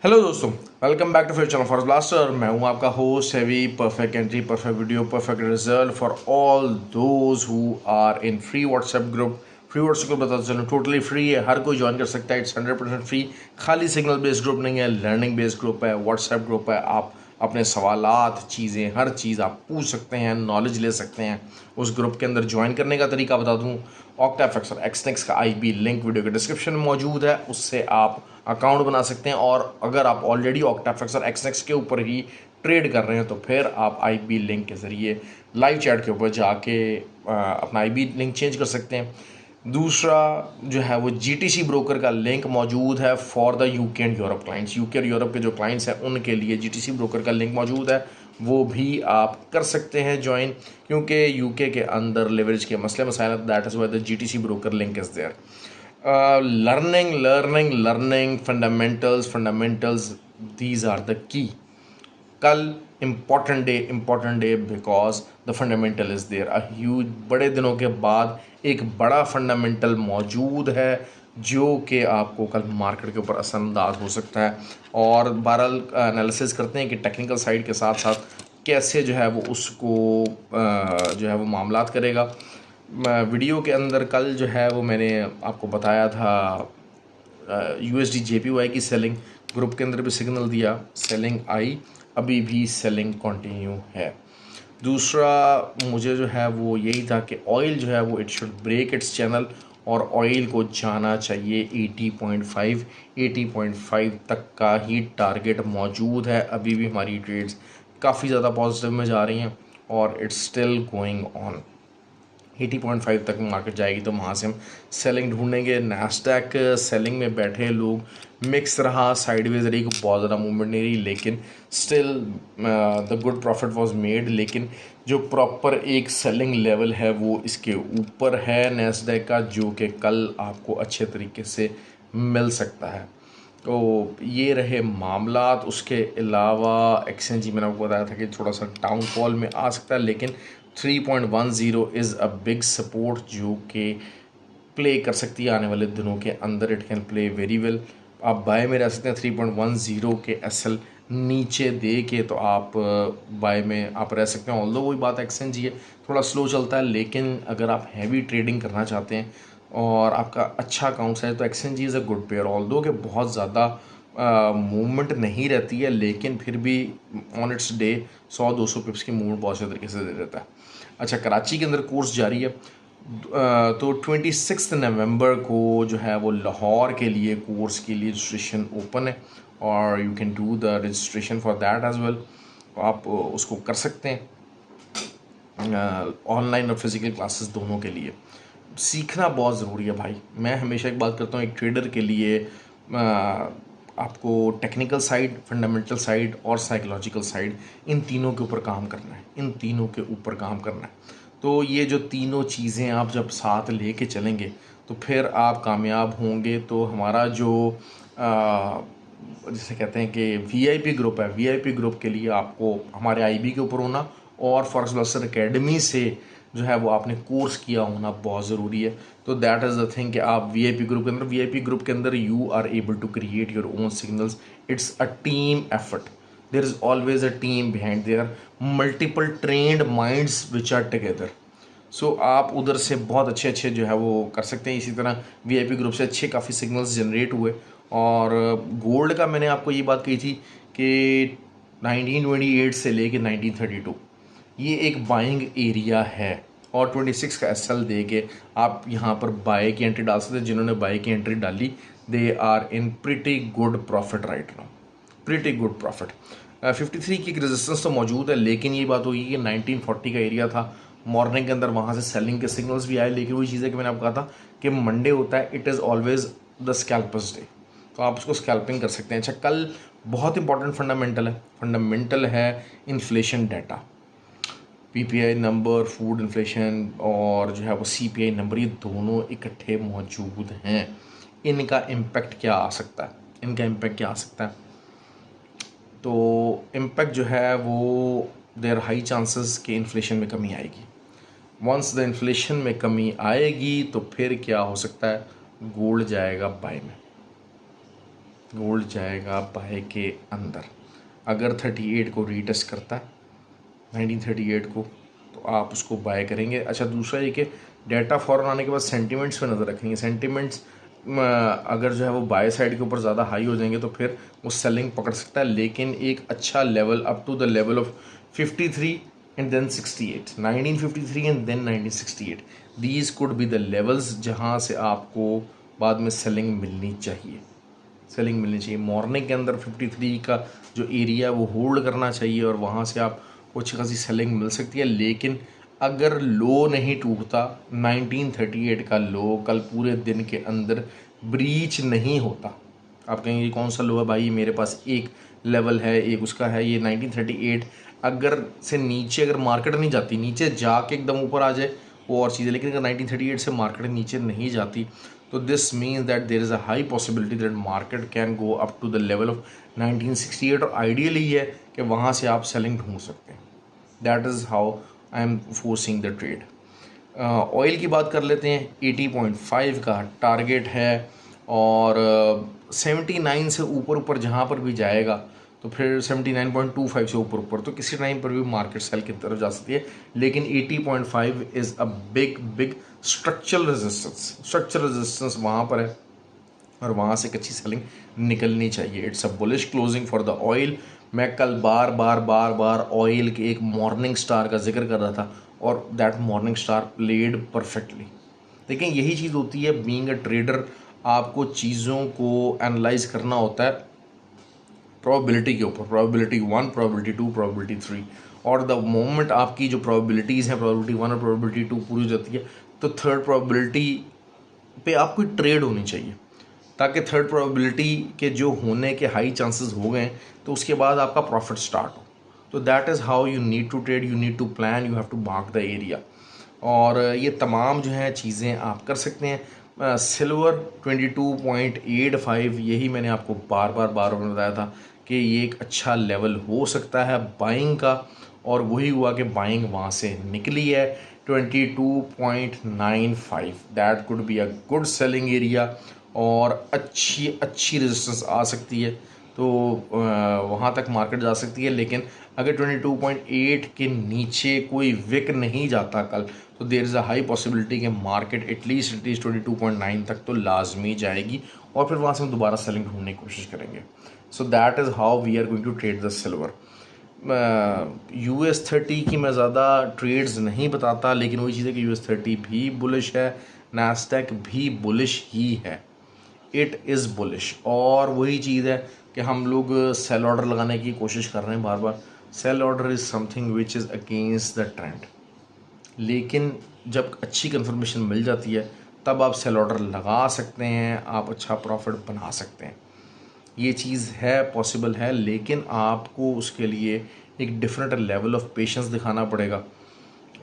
Hello दोस्तों, welcome back to फिर channel for blaster. मैं हूं आपका होस्ट हैवी। Perfect entry, perfect video, perfect result for all those who are in free WhatsApp group. Free WhatsApp group बता चलो totally free है, हर कोई ज्वाइन कर सकता है। It's 100% free. खाली सिग्नल बेस्ड ग्रुप नहीं है, लर्निंग बेस्ड ग्रुप है, व्हाट्सएप ग्रुप है। आप अपने सवालात, चीज़ें, हर चीज़ आप पूछ सकते हैं, नॉलेज ले सकते हैं। उस ग्रुप के अंदर ज्वाइन करने का तरीका बता दूं, ऑक्टाफेक्स और एक्सनेक्स का आईबी लिंक वीडियो के डिस्क्रिप्शन में मौजूद है। उससे आप अकाउंट बना सकते हैं, और अगर आप ऑलरेडी ऑक्टाफेक्स और एक्सनेक्स के ऊपर ही ट्रेड कर रहे हैं तो फिर आप आईबी लिंक के ज़रिए लाइव चैट के ऊपर जाके अपना आईबी लिंक चेंज कर सकते हैं। दूसरा जो है वो जीटीसी ब्रोकर का लिंक मौजूद है for the UK and Europe clients. UK और यूरोप के जो क्लाइंट्स हैं उनके लिए जीटीसी ब्रोकर का लिंक मौजूद है, वो भी आप कर सकते हैं ज्वाइन, क्योंकि यूके के अंदर लेवरेज के मसले मसाइल, that is why the GTC broker link is there. Learning fundamentals, these are the key. कल important day because the fundamental is there. Huge बड़े दिनों के बाद एक बड़ा फंडामेंटल मौजूद है जो कि आपको कल मार्केट के ऊपर असरअंदाज हो सकता है। और बहरहाल एनालिसिस करते हैं कि टेक्निकल साइड के साथ साथ कैसे जो है वो उसको जो है वो मामलात करेगा। वीडियो के अंदर कल जो है वो मैंने आपको बताया था यूएसडी जेपीवाई की सेलिंग, ग्रुप के अंदर भी सिग्नल दिया, सेलिंग आई, अभी भी सेलिंग कंटिन्यू है। दूसरा मुझे जो है वो यही था कि ऑयल जो है वो it should break its channel, और ऑयल को जाना चाहिए 80.5 तक का ही टारगेट मौजूद है। अभी भी हमारी ट्रेड्स काफ़ी ज़्यादा पॉजिटिव में जा रही हैं और इट्स स्टिल गोइंग ऑन। 80.5 तक मार्केट जाएगी तो वहाँ से हम सेलिंग ढूंढेंगे। नैस्डैक सेलिंग में बैठे लोग मिक्स रहा, साइडवेज रही, को बहुत ज़्यादा मूवमेंट नहीं रही, लेकिन still the good profit was made. लेकिन जो प्रॉपर एक सेलिंग लेवल है वो इसके ऊपर है नैस्डैक का, जो कि कल आपको अच्छे तरीके से मिल सकता है। तो ये रहे मामलात। उसके अलावा एक्सचेंज मैंने आपको बताया था कि थोड़ा सा डाउनफॉल में आ सकता है, लेकिन 3.10 इज़ अ बिग सपोर्ट जो कि प्ले कर सकती है आने वाले दिनों के अंदर। It can play very well. आप बाय में रह सकते हैं 3.10 के एसएल नीचे दे के, तो आप बाय में आप रह सकते हैं। ऑल्दो वही बात, एक्सचेंज ये थोड़ा स्लो चलता है, लेकिन अगर आप हैवी ट्रेडिंग करना चाहते हैं और आपका अच्छा अकाउंट्स है तो exchange is a good pair. Although के बहुत ज़्यादा मूवमेंट नहीं रहती है, लेकिन फिर भी ऑन इट्स डे 100-200 पिप्स की मूवमेंट बहुत अच्छे तरीके से दे देता है। अच्छा, कराची के अंदर कोर्स जारी है। तो 26 नवंबर को जो है वो लाहौर के लिए कोर्स के लिए रजिस्ट्रेशन ओपन है, और you can do the registration for that as well. आप उसको कर सकते हैं, ऑनलाइन और फिज़िकल क्लासेस दोनों के लिए। सीखना बहुत ज़रूरी है भाई। मैं हमेशा एक बात करता हूँ, एक ट्रेडर के लिए आपको टेक्निकल साइड, फंडामेंटल साइड और साइकोलॉजिकल साइड, इन तीनों के ऊपर काम करना है, इन तीनों के ऊपर काम करना है। तो ये जो तीनों चीज़ें आप जब साथ लेके चलेंगे तो फिर आप कामयाब होंगे। तो हमारा जो जिसे कहते हैं कि वीआईपी ग्रुप है, वीआईपी ग्रुप के लिए आपको हमारे आईबी के ऊपर होना और फॉरेक्स ब्लास्टर एकेडमी से जो है वो आपने कोर्स किया होना बहुत ज़रूरी है। तो दैट इज़ द थिंग कि आप वीआईपी ग्रुप के अंदर you are able to create your own signals. It's a team effort. There is always a team behind, there multiple trained minds which are together. So आप उधर से बहुत अच्छे जो है वो कर सकते हैं। इसी तरह वीआईपी ग्रुप से अच्छे काफ़ी सिग्नल्स जनरेट हुए। और गोल्ड का मैंने आपको ये बात कही थी कि 1928 से लेके 1932 ये एक बाइंग एरिया है, और 26 का एसएल दे के आप यहाँ पर बाय की एंट्री डाल सकते हैं। जिन्होंने बाय की एंट्री डाली they are in pretty good profit right now, pretty good profit. 53 की एक रेजिस्टेंस तो मौजूद है, लेकिन ये बात होगी कि 1940 का एरिया था मॉर्निंग के अंदर, वहाँ से सेलिंग के सिग्नल्स भी आए। लेकिन वही चीज़ है कि मैंने आपको कहा था कि मंडे होता है, it is always the scalpers day, तो आप उसको स्कैल्पिंग कर सकते हैं। अच्छा, कल बहुत इंपॉर्टेंट फंडामेंटल है inflation data, PPI number, food inflation और जो है वो सीपीआई नंबर, ये दोनों इकट्ठे मौजूद हैं। इनका इम्पेक्ट क्या आ सकता है, इनका इम्पेक्ट क्या आ सकता है? तो इम्पैक्ट जो है वो देयर हाई चांसेस कि इन्फ्लेशन में कमी आएगी। वंस द इन्फ्लेशन में कमी आएगी तो फिर क्या हो सकता है, गोल्ड जाएगा बाय में। गोल्ड जाएगा बाय के अंदर। अगर 38 को रीटेस्ट करता है 1938 को तो आप उसको बाय करेंगे। अच्छा, दूसरा ये कि डाटा फॉरन आने के बाद सेंटिमेंट्स पे नज़र रखेंगे। सेंटिमेंट्स अगर जो है वो बाय साइड के ऊपर ज़्यादा हाई हो जाएंगे तो फिर वो सेलिंग पकड़ सकता है, लेकिन एक अच्छा level up to the level of 53 and then 68, 1953 and then 1968, these could be the levels जहाँ से आपको बाद में सेलिंग मिलनी चाहिए। सेलिंग मिलनी चाहिए मॉर्निंग के अंदर 53 का जो एरिया वो होल्ड करना चाहिए और वहाँ से आप कुछ खासी सेलिंग मिल सकती है। लेकिन अगर लो नहीं टूटता 1938 का लो कल पूरे दिन के अंदर ब्रीच नहीं होता, आप कहेंगे कौन सा लो है भाई, मेरे पास एक लेवल है एक उसका है, ये 1938 अगर से नीचे अगर मार्केट नहीं जाती, नीचे जाके एकदम ऊपर आ जाए वो और चीज़ है, लेकिन अगर 1938 से मार्केट नीचे नहीं जाती तो this means that there is a high possibility that market can go up to the level of 1968 और आइडियली है कि वहाँ से आप सेलिंग ढूंढ सकते हैं। That is how I am forcing the trade. Oil की बात कर लेते हैं। 80.5 का टारगेट है और 79 से ऊपर ऊपर जहाँ पर भी जाएगा तो फिर 79.25 से ऊपर ऊपर तो किसी टाइम पर भी मार्केट सेल की तरफ जा सकती है, लेकिन 80.5 is a big big structural resistance वहाँ पर है और वहाँ से एक अच्छी सेलिंग निकलनी चाहिए। It's a bullish closing for the oil. मैं कल बार बार ऑयल के एक मॉर्निंग स्टार का जिक्र कर रहा था और that morning star played perfectly. लेकिन यही चीज़ होती है बीइंग अ ट्रेडर, आपको चीज़ों को एनालाइज करना होता है प्रोबेबिलिटी के ऊपर, प्रोबेबिलिटी 1, प्रोबेबिलिटी 2, प्रोबेबिलिटी 3, और द मोमेंट आपकी जो प्रोबेबिलिटीज़ हैं प्रोबेबिलिटी 1 और प्रोबेबिलिटी 2 पूरी हो जाती है तो थर्ड प्रोबेबिलिटी पे आपको ट्रेड होनी चाहिए, ताकि थर्ड प्रोबेबिलिटी के जो होने के हाई चांसेस हो गए तो उसके बाद आपका प्रॉफिट स्टार्ट हो। तो that is how you need to trade, you need to plan, you have to mark the area. और ये तमाम जो है चीज़ें आप कर सकते हैं। सिल्वर 22.85, यही मैंने आपको बार बार बताया था कि ये एक अच्छा लेवल हो सकता है बाइंग का, और वही हुआ कि बाइंग वहाँ से निकली है 22.95। That could be a good selling area और अच्छी रेजिस्टेंस आ सकती है, तो वहाँ तक मार्केट जा सकती है। लेकिन अगर 22.8 के नीचे कोई विक नहीं जाता कल तो there is a high possibility कि मार्केट एटलीस्ट 22.9 तक तो लाजमी जाएगी और फिर वहाँ से हम दोबारा सेलिंग ढूंढने की कोशिश करेंगे। So that is how we are going to trade the silver. US30 की मैं ज़्यादा ट्रेड्स नहीं बताता, लेकिन वही चीज़ है कि US30 भी बुलिश है, नास्डैक भी बुलिश ही है, इट इज़ बुलिश। और वही चीज़ है कि हम लोग सेल ऑर्डर लगाने की कोशिश कर रहे हैं बार बार। Sell order is something which is against the trend, लेकिन जब अच्छी कंफर्मेशन मिल जाती है तब आप सेल ऑर्डर लगा सकते हैं, आप अच्छा प्रॉफिट बना सकते हैं। ये चीज़ है, पॉसिबल है, लेकिन आपको उसके लिए एक डिफरेंट लेवल ऑफ पेशेंस दिखाना पड़ेगा।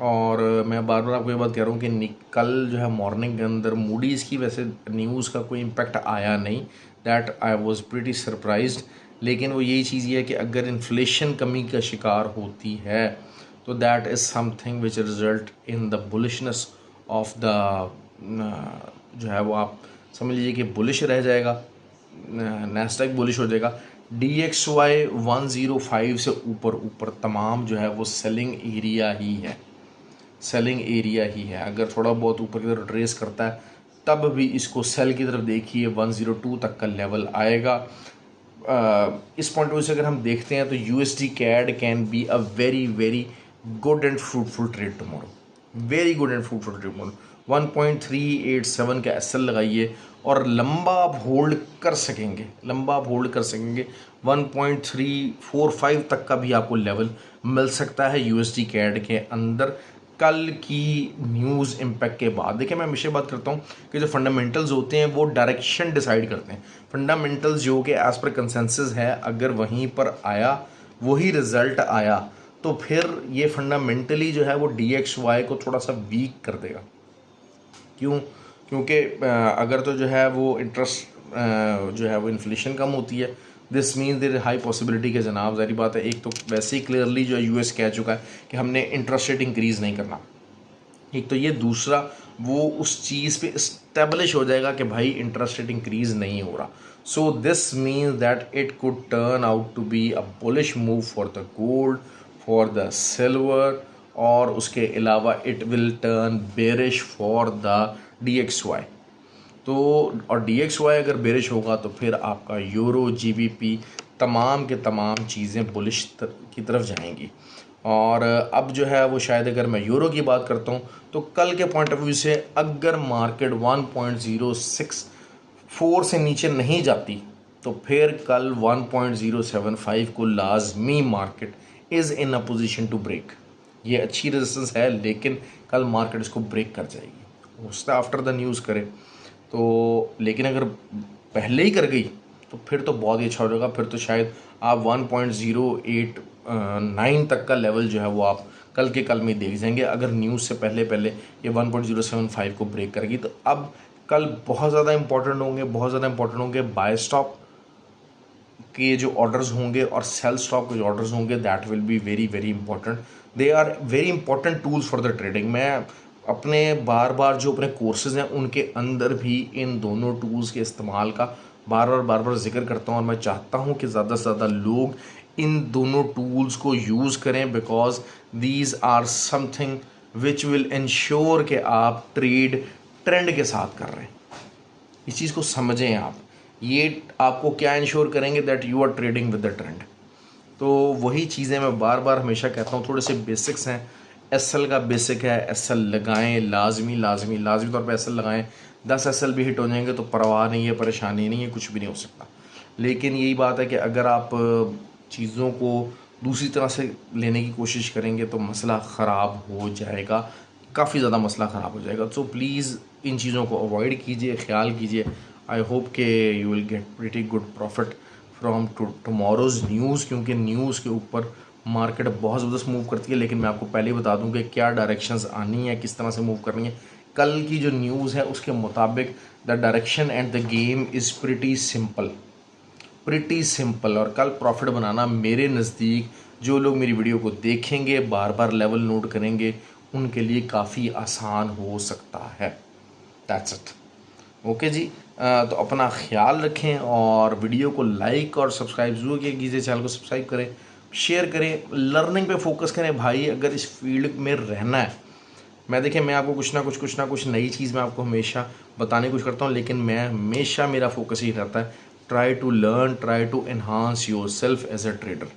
और मैं बार बार आपको ये बात कह रहा हूँ कि कल जो है मॉर्निंग के अंदर मूडीज़ की वैसे न्यूज़ का कोई इम्पैक्ट आया नहीं, that I was pretty surprised. लेकिन वो यही चीज़ है कि अगर इन्फ्लेशन कमी का शिकार होती है तो that is something which result in the bullishness of the, जो है वो आप समझ लीजिए कि बुलिश रह जाएगा, नैस्डैक बुलिश हो जाएगा। DXY 105 से ऊपर तमाम जो है वो सेलिंग एरिया ही है, सेलिंग एरिया ही है। अगर थोड़ा बहुत ऊपर की तरफ ट्रेस करता है तब भी इसको सेल की तरफ देखिए, 102 तक का लेवल आएगा। इस पॉइंट ऑफ व्यू से अगर हम देखते हैं तो USD CAD can be a very good and fruitful trade tomorrow, very good and fruitful trade tomorrow. 1.387 का SL लगाइए और लंबा आप होल्ड कर सकेंगे, 1.345 तक का भी आपको लेवल मिल सकता है USD CAD के अंदर कल की न्यूज़ इम्पैक्ट के बाद। देखिए, मैं हमेशा बात करता हूँ कि जो फंडामेंटल्स होते हैं वो डायरेक्शन डिसाइड करते हैं। फंडामेंटल्स जो कि एज पर कंसेंसस है, अगर वहीं पर आया, वही रिजल्ट आया, तो फिर ये फंडामेंटली जो है वो DXY को थोड़ा सा वीक कर देगा। क्यों? क्योंकि अगर तो जो है वो इंटरेस्ट जो है वो इन्फ्लेशन कम होती है, this means there high possibility के जनाब ज़ाहिर बात है, एक तो वैसे ही क्लियरली जो US कह चुका है कि हमने इंटरेस्ट रेट इंक्रीज़ नहीं करना, एक तो ये, दूसरा वो उस चीज़ पे इस्टेब्लिश हो जाएगा कि भाई इंटरेस्ट रेट इंक्रीज़ नहीं हो रहा। So this means that it could turn out to be a bullish move for the gold, for the silver, और उसके अलावा it will turn bearish for the DXY. तो और DXY अगर बेरिश होगा तो फिर आपका यूरो, GBP तमाम के तमाम चीज़ें बुलिश की तरफ जाएंगी। और अब जो है वो शायद अगर मैं यूरो की बात करता हूँ तो कल के पॉइंट ऑफ व्यू से अगर मार्केट 1.064 से नीचे नहीं जाती तो फिर कल 1.075 को लाजमी market is in a position to break. ये अच्छी रेजिस्टेंस है लेकिन कल मार्केट इसको ब्रेक कर जाएगी, हो सकता है आफ्टर द न्यूज़ करे तो, लेकिन अगर पहले ही कर गई तो फिर तो बहुत ही अच्छा हो जाएगा। फिर तो शायद आप 1.089 तक का लेवल जो है वो आप कल के कल में देख जाएंगे अगर न्यूज़ से पहले पहले ये 1.075 को ब्रेक करेगी। तो अब कल बहुत ज़्यादा इंपॉर्टेंट होंगे बाय स्टॉप के जो ऑर्डर्स होंगे और सेल स्टॉप के जो ऑर्डर्स होंगे, that will be very very important. They are very important tools for the trading. मैं अपने बार बार जो अपने कोर्सेज़ हैं उनके अंदर भी इन दोनों टूल्स के इस्तेमाल का बार बार जिक्र करता हूँ और मैं चाहता हूँ कि ज़्यादा से ज़्यादा लोग इन दोनों टूल्स को यूज़ करें, because these are something which will ensure कि आप ट्रेंड के साथ कर रहे हैं। इस चीज़ को समझें आप, ये आपको क्या इंश्योर करेंगे that you are trading with the trend. तो वही चीज़ें मैं बार बार हमेशा कहता हूँ, थोड़े से बेसिक्स हैं। एसएल का बेसिक है, एसएल लगाएं लाजमी तौर पे एसएल लगाएं। 10 एसएल भी हिट हो जाएंगे तो परवाह नहीं है, परेशानी नहीं है, कुछ भी नहीं हो सकता। लेकिन यही बात है कि अगर आप चीज़ों को दूसरी तरह से लेने की कोशिश करेंगे तो मसला ख़राब हो जाएगा, काफ़ी ज़्यादा मसला ख़राब हो जाएगा। तो प्लीज़ इन चीज़ों को अवॉइड कीजिए, ख्याल कीजिए। आई होप के you will get pretty good profit from tomorrow's news, क्योंकि न्यूज़ के ऊपर मार्केट बहुत ज़बरदस्त मूव करती है। लेकिन मैं आपको पहले ही बता दूं कि क्या डायरेक्शंस आनी है, किस तरह से मूव करनी है। कल की जो न्यूज़ है उसके मुताबिक the direction and the game is pretty simple. और कल प्रॉफिट बनाना मेरे नज़दीक जो लोग मेरी वीडियो को देखेंगे, बार बार लेवल नोट करेंगे, उनके लिए काफ़ी आसान हो सकता है। That's it. ओके जी, तो अपना ख्याल रखें और वीडियो को लाइक और सब्सक्राइब ज़रूर कीजिए, चैनल को सब्सक्राइब करें, शेयर करें, लर्निंग पे फोकस करें भाई। अगर इस फील्ड में रहना है, मैं आपको कुछ ना कुछ नई चीज़ मैं आपको हमेशा बताने की कोशिश करता हूँ, लेकिन मैं हमेशा मेरा फोकस ही रहता है try to learn, try to enhance your self as a trader.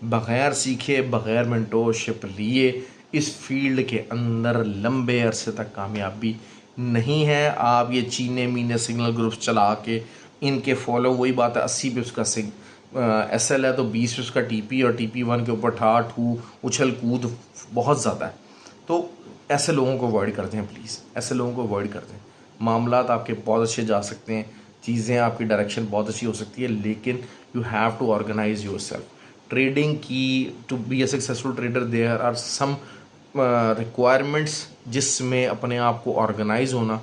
बग़ैर सीखे, बग़ैर मेंटोरशिप लिए इस फील्ड के अंदर लंबे अरसे तक कामयाबी नहीं है। आप ये चीने मीने सिग्नल ग्रुप्स चला के इनके फॉलो, वही बात है 80 पे उसका एसएल है तो 20 पे उसका टीपी, और टीपी 1 के ऊपर ठू उछल कूद बहुत ज़्यादा है। तो ऐसे लोगों को अवॉइड करते हैं प्लीज़, ऐसे लोगों को अवॉइड करते हैं। मामलात आपके बहुत अच्छे जा सकते हैं, चीज़ें आपकी डायरेक्शन बहुत अच्छी हो सकती है, लेकिन you have to organise yourself. Trading की to be a successful trader there are some requirements जिसमें अपने आप को ऑर्गेनाइज होना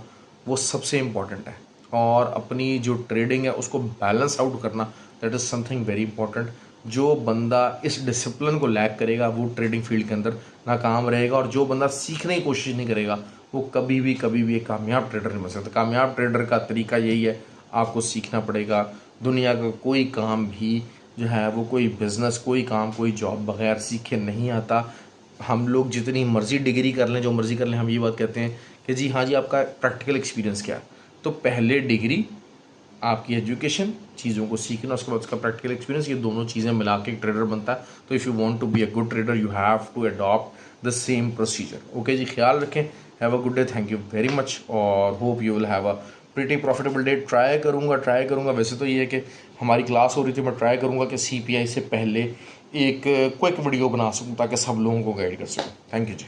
वो सबसे इम्पॉर्टेंट है, और अपनी जो ट्रेडिंग है उसको बैलेंस आउट करना, that is something very important. जो बंदा इस डिसिप्लिन को लैक करेगा वो ट्रेडिंग फील्ड के अंदर नाकाम रहेगा, और जो बंदा सीखने की कोशिश नहीं करेगा वो कभी भी एक कामयाब ट्रेडर नहीं बन सकता। कामयाब ट्रेडर का तरीका यही है, आपको सीखना पड़ेगा। दुनिया का कोई काम भी जो है वो, कोई बिज़नेस, कोई काम, कोई जॉब बग़ैर सीखे नहीं आता। हम लोग जितनी मर्ज़ी डिग्री कर लें, जो मर्ज़ी कर लें, हम ये बात कहते हैं कि जी हाँ जी आपका प्रैक्टिकल एक्सपीरियंस क्या है। तो पहले डिग्री, आपकी एजुकेशन, चीज़ों को सीखना, उसके बाद उसका प्रैक्टिकल एक्सपीरियंस, ये दोनों चीज़ें मिला के एक ट्रेडर बनता है। तो if you want to be a good trader you have to adopt the same procedure. Okay जी, ख्याल रखें। Have a good day, thank you very much, और hope you will have a pretty profitable day. Try करूँगा वैसे तो ये है कि हमारी क्लास हो रही थी, मैं ट्राई करूँगा कि CPI से पहले एक क्विक वीडियो बना सकूँ ताकि सब लोगों को गाइड कर सकूँ। Thank you ji.